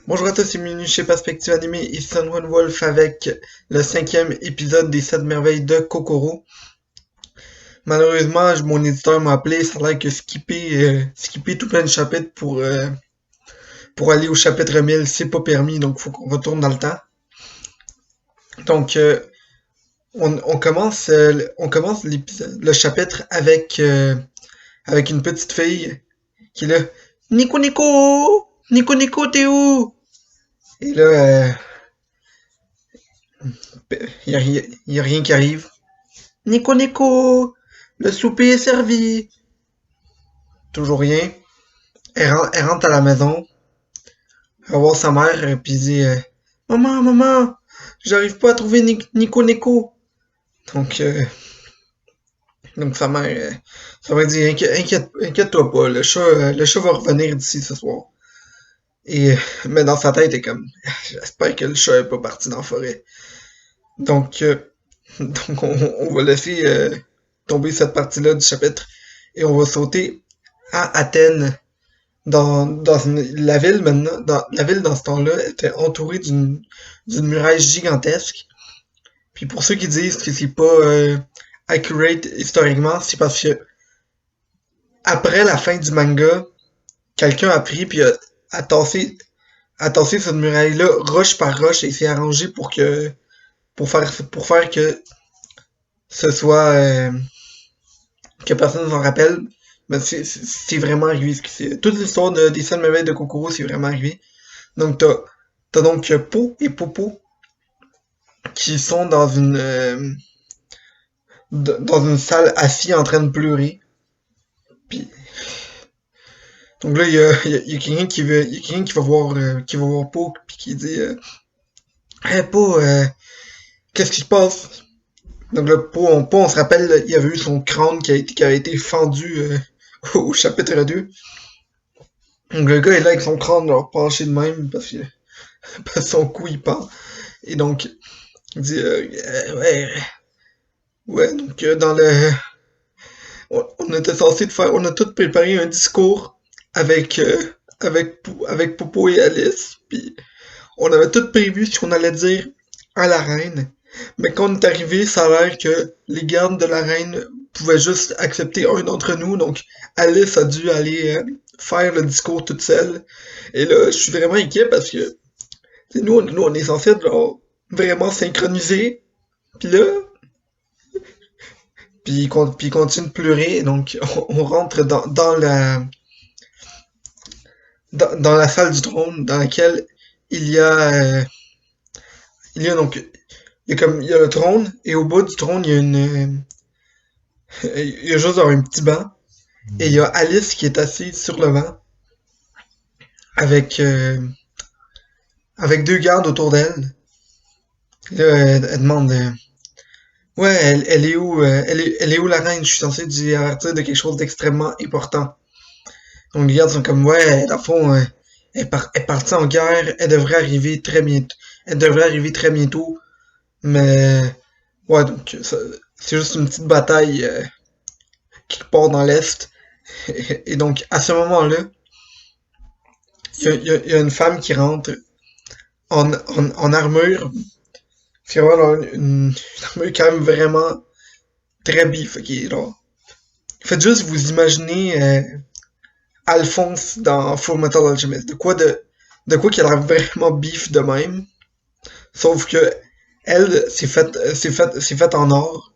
Bonjour à tous et bienvenue chez Perspective Animée et Sunone Wolf avec le 5e épisode des 7 merveilles de Kokoro. Malheureusement, mon éditeur m'a appelé, ça a l'air que skipper tout plein de chapitres pour aller au chapitre 1000, c'est pas permis, donc faut qu'on retourne dans le temps. Donc, on commence l'épisode, le chapitre avec une petite fille qui est là. Nico Nico! Nico Nico, t'es où? Et là, y a rien qui arrive. Nico Nico! Le souper est servi! Toujours rien. Elle rentre à la maison, elle va voir sa mère, et puis dit Maman, maman, j'arrive pas à trouver Nico Nico. Donc, euh, donc sa mère dit inquiète-toi pas, le chat va revenir d'ici ce soir. Mais dans sa tête, elle est comme j'espère que le chat est pas parti dans la forêt. Donc, euh, donc on va laisser tomber cette partie-là du chapitre et on va sauter à Athènes. La ville maintenant, la ville dans ce temps-là était entourée d'une muraille gigantesque. Puis pour ceux qui disent que c'est pas accurate historiquement, c'est parce que après la fin du manga, quelqu'un a pris puis a tassé cette muraille-là roche par roche et s'est arrangé pour faire que ce soit que personne ne s'en rappelle. Mais c'est vraiment arrivé. Toute l'histoire des 7 merveilles de Kokoro, c'est vraiment arrivé. Donc t'as donc Po et Popo qui sont dans une salle assis en train de pleurer. Puis, donc là il y a quelqu'un qui va voir Po puis qui dit hey Po, qu'est-ce qui se passe? Donc là Po on se rappelle il y avait eu son crâne qui a été fendu au chapitre 2. Donc le gars est là avec son crâne genre, penché de même parce que son cou il pend. Et donc il dit ouais donc dans le on était censé on a tout préparé un discours avec avec Popo et Alice, puis on avait tout prévu ce qu'on allait dire à la reine. Mais quand on est arrivé, ça a l'air que les gardes de la reine pouvaient juste accepter un d'entre nous, donc Alice a dû aller faire le discours toute seule. Et là, je suis vraiment inquiet parce que nous on est censé être genre, vraiment synchronisés. Puis là, puis il continue de pleurer, donc on rentre dans la salle du trône, dans laquelle il y a, il y a donc, il y a le trône, et au bas du trône, il y a juste un petit banc, et il y a Alice qui est assise sur le banc, avec, avec deux gardes autour d'elle. Là, elle demande, ouais, elle est où, elle est où la reine? Je suis censé lui avertir de quelque chose d'extrêmement important. Donc les gardes sont comme, ouais, dans le fond, elle est partie en guerre, elle devrait arriver très bientôt. Elle devrait arriver très bientôt, mais ouais, donc c'est juste une petite bataille quelque part dans l'Est. Et donc, à ce moment-là, il y a une femme qui rentre en armure. C'est vraiment une armure quand même vraiment très bif. Okay, genre. Faites juste vous imaginer Alphonse dans Full Metal Alchemist. De quoi qu'elle a vraiment bif de même. Sauf que elle, c'est fait en or.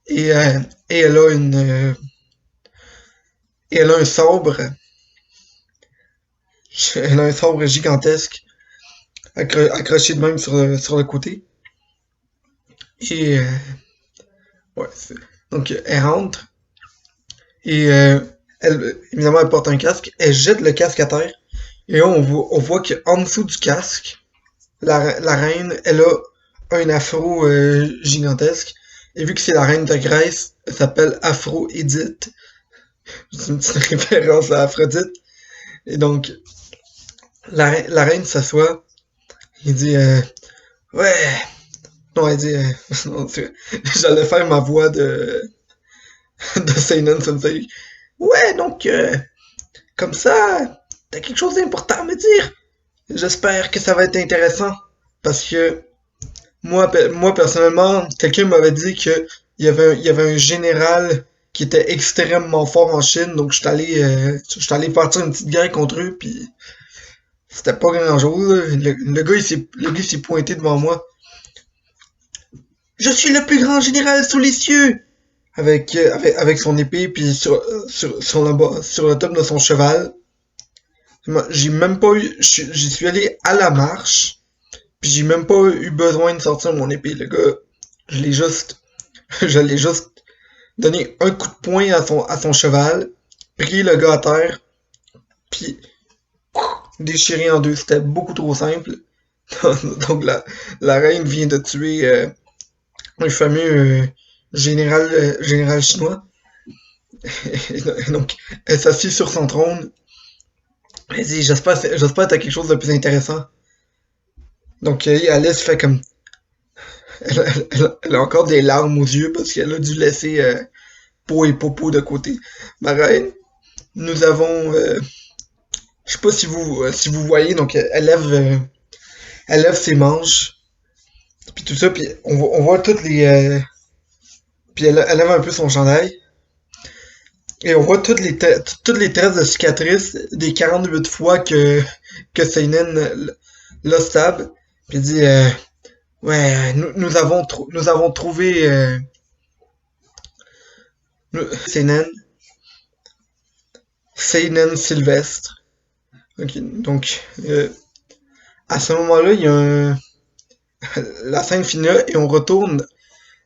Et, euh, et elle a et elle a un sabre gigantesque accroché de même sur le côté. Et ouais, donc elle rentre et elle évidemment elle porte un casque. Elle jette le casque à terre et là on voit qu'en dessous du casque, la reine, elle a un afro gigantesque. Et vu que c'est la reine de Grèce, elle s'appelle Afro Edith. C'est une petite référence à Aphrodite. Et donc la reine s'assoit. Il dit ouais. Non, elle dit non, j'allais faire ma voix de Seinen Sensei. Ouais, donc comme ça, t'as quelque chose d'important à me dire. J'espère que ça va être intéressant. Parce que moi personnellement, quelqu'un m'avait dit que il y avait un général qui était extrêmement fort en Chine, donc j'étais allé partir une petite guerre contre eux, puis c'était pas grand chose. Le gars il s'est pointé devant moi. Je suis le plus grand général sous les cieux! Avec son épée, puis sur le top de son cheval. J'ai même pas eu, j'y suis allé à la marche, puis j'ai même pas eu besoin de sortir mon épée. Le gars, je l'ai juste, je l'ai juste donné un coup de poing à son cheval, pris le gars à terre, puis déchiré en deux. C'était beaucoup trop simple. Donc la reine vient de tuer un fameux général chinois. Et donc, elle s'assied sur son trône. Elle dit, j'espère que t'as quelque chose de plus intéressant. Donc, Alice fait comme, elle a encore des larmes aux yeux parce qu'elle a dû laisser peau et popo de côté. Ma reine, nous avons, je sais pas si vous voyez, donc elle lève ses manches, puis tout ça, puis on voit toutes puis elle lève un peu son chandail, et on voit toutes les traces de cicatrices des 48 fois que Seinen l'a stab, puis il dit, ouais, nous avons trouvé Seinen, Seinen Sylvestre. Ok, donc, à ce moment-là, la scène finit là et on retourne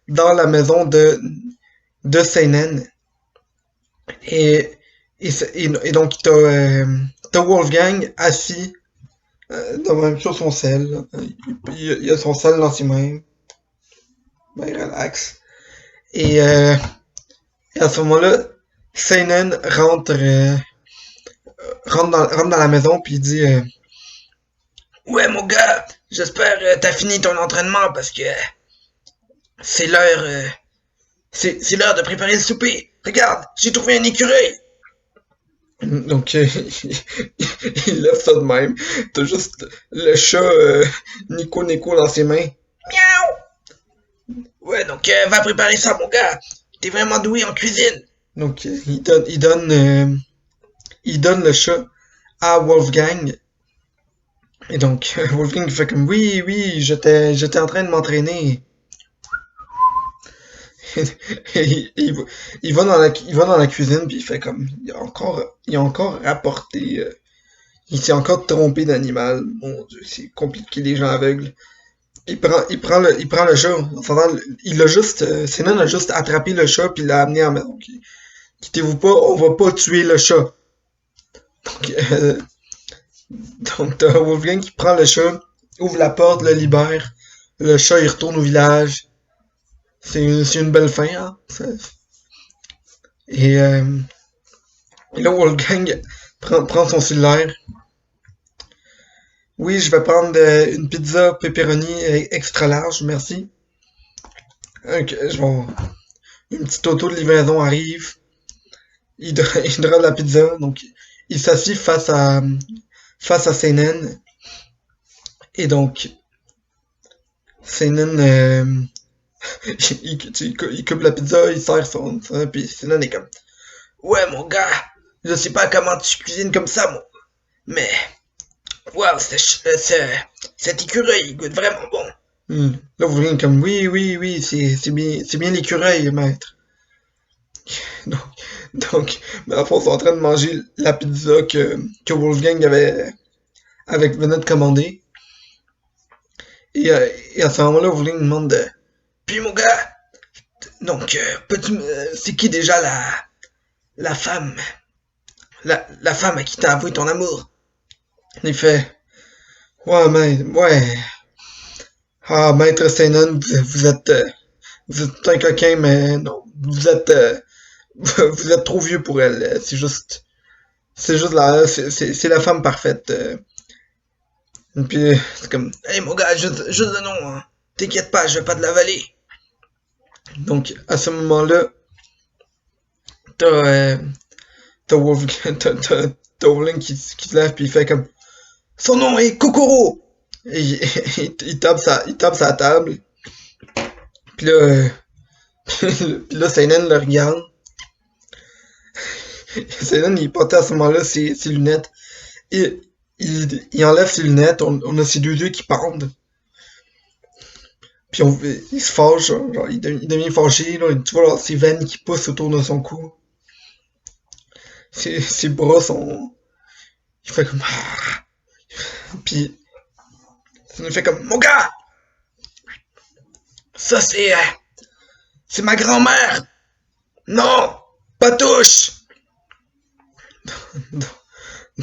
dans la maison de Seinen. Et, et donc, t'as Wolfgang assis sur son sel. Il a son sel dans ses mains. Ben, il relaxe. Et, et à ce moment-là, Seinen rentre dans la maison puis il dit ouais, mon gars, j'espère t'as fini ton entraînement parce que c'est l'heure c'est l'heure de préparer le souper. Regarde, j'ai trouvé un écureuil. Donc, il lève ça de même. T'as juste le chat Nico Nico dans ses mains. Miaou! Ouais, donc va préparer ça, mon gars. T'es vraiment doué en cuisine. Donc, il donne le chat à Wolfgang. Et donc, Wolfgang fait comme oui, j'étais en train de m'entraîner. Il va dans la cuisine puis il fait comme il a encore rapporté il s'est encore trompé d'animal. Mon dieu, c'est compliqué les gens aveugles. Il prend le chat. Il a juste Sinan a juste attrapé le chat puis l'a amené à la maison. Okay. Quittez-vous pas, on va pas tuer le chat. Donc donc t'as Wolfgang qui prend le chat, ouvre la porte, le libère. Le chat il retourne au village. C'est une belle fin, hein. Et, et là, Wolfgang prend son cellulaire. Oui, je vais prendre une pizza pepperoni extra large, merci. Une petite auto de livraison arrive. Il drop la pizza, donc il s'assit face à Seinen. Et donc, Seinen, il coupe la pizza, il sert ça, puis Seinen est comme, ouais, mon gars, je sais pas comment tu cuisines comme ça, moi, mais waouh, cet écureuil, il goûte vraiment bon. Là, vous venez comme, oui, c'est bien l'écureuil, maître. Donc, mais à fond, ils sont en train de manger la pizza que Wolfgang venait de commander. Et à ce moment-là, Wolfgang demande puis mon gars, donc, c'est qui déjà la femme, la femme à qui t'as avoué ton amour? Il fait, ouais, ah, maître Seinen, vous êtes un coquin, mais non, vous êtes trop vieux pour elle. C'est la femme parfaite. Et puis, c'est comme, hey mon gars, juste le nom, hein. T'inquiète pas, je vais pas te l'avaler. Donc, à ce moment-là, t'as, euh, t'as Wolfgang qui se lève puis il fait comme, Son nom est Kokoro! Et il tape sa table. Puis là, puis là, Seinen le regarde. Seinen, il portait à ce moment-là ses lunettes. Et il enlève ses lunettes, on a ses deux yeux qui pendent. Puis il se fâche, genre, il devient fâché, là, tu vois ses veines qui poussent autour de son cou. Ses bras sont... Il fait comme... Puis ça nous fait comme... Mon gars! Ça c'est ma grand-mère! Non! Pas touche!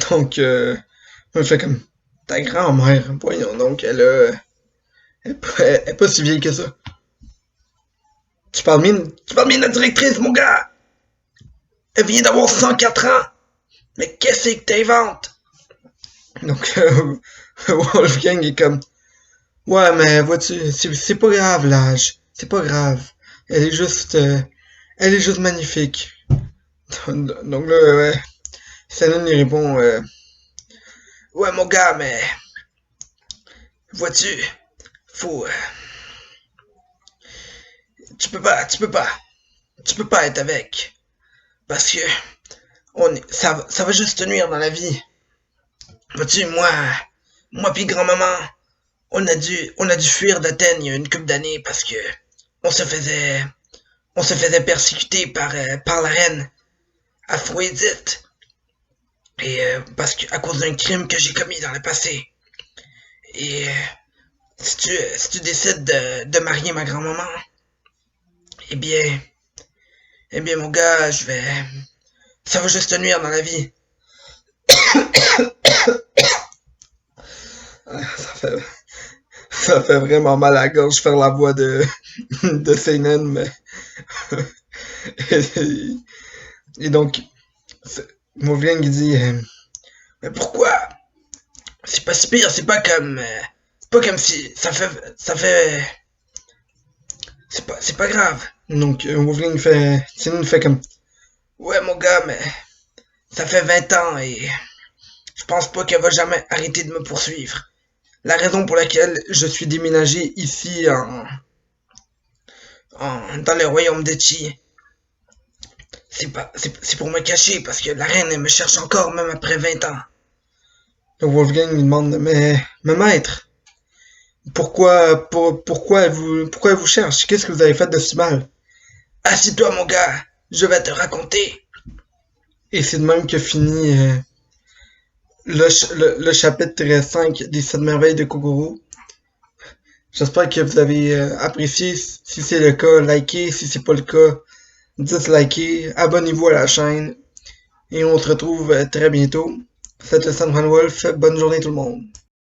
Donc, on fait comme... Ta grand-mère, voyons donc, elle est pas si vieille que ça. Tu parles bien de la directrice, mon gars! Elle vient d'avoir 104 ans! Mais qu'est-ce que t'inventes? Donc, Wolfgang est comme... Ouais, mais vois-tu, c'est pas grave l'âge. C'est pas grave. Elle est juste... elle est juste magnifique. Donc là, ouais. Shannon lui répond... ouais, mon gars, mais... Vois-tu, faut... Tu peux pas être avec. Parce que... ça va juste te nuire dans la vie. Vois-tu, moi pis grand-maman, on a dû fuir d'Athènes il y a une couple d'années parce que on se faisait, on se faisait persécuter par la reine Aphrodite et parce que à cause d'un crime que j'ai commis dans le passé. Et si tu décides de marier ma grand-maman, eh bien, eh bien mon gars, ça va juste te nuire dans la vie. Ça fait, ça fait vraiment mal à la gorge faire la voix de Seinen, mais et, et donc Mouvling il dit mais pourquoi? C'est pas si pire, c'est pas comme si c'est pas grave. Donc Mouvling fait Seinen fait comme ouais mon gars mais ça fait 20 ans et je pense pas qu'elle va jamais arrêter de me poursuivre. La raison pour laquelle je suis déménagé ici dans le royaume de Chi, c'est pour me cacher parce que la reine elle me cherche encore même après 20 ans. Donc Wolfgang lui demande mais maître, pourquoi elle vous cherche? Qu'est-ce que vous avez fait de si mal? Assis-toi mon gars, je vais te raconter. Et c'est de même que finit le chapitre 5 des 7 merveilles de Kokoro. J'espère que vous avez apprécié. Si c'est le cas, likez. Si c'est pas le cas, dislikez. Abonnez-vous à la chaîne. Et on se retrouve très bientôt. C'était Sandran Wolf. Bonne journée tout le monde.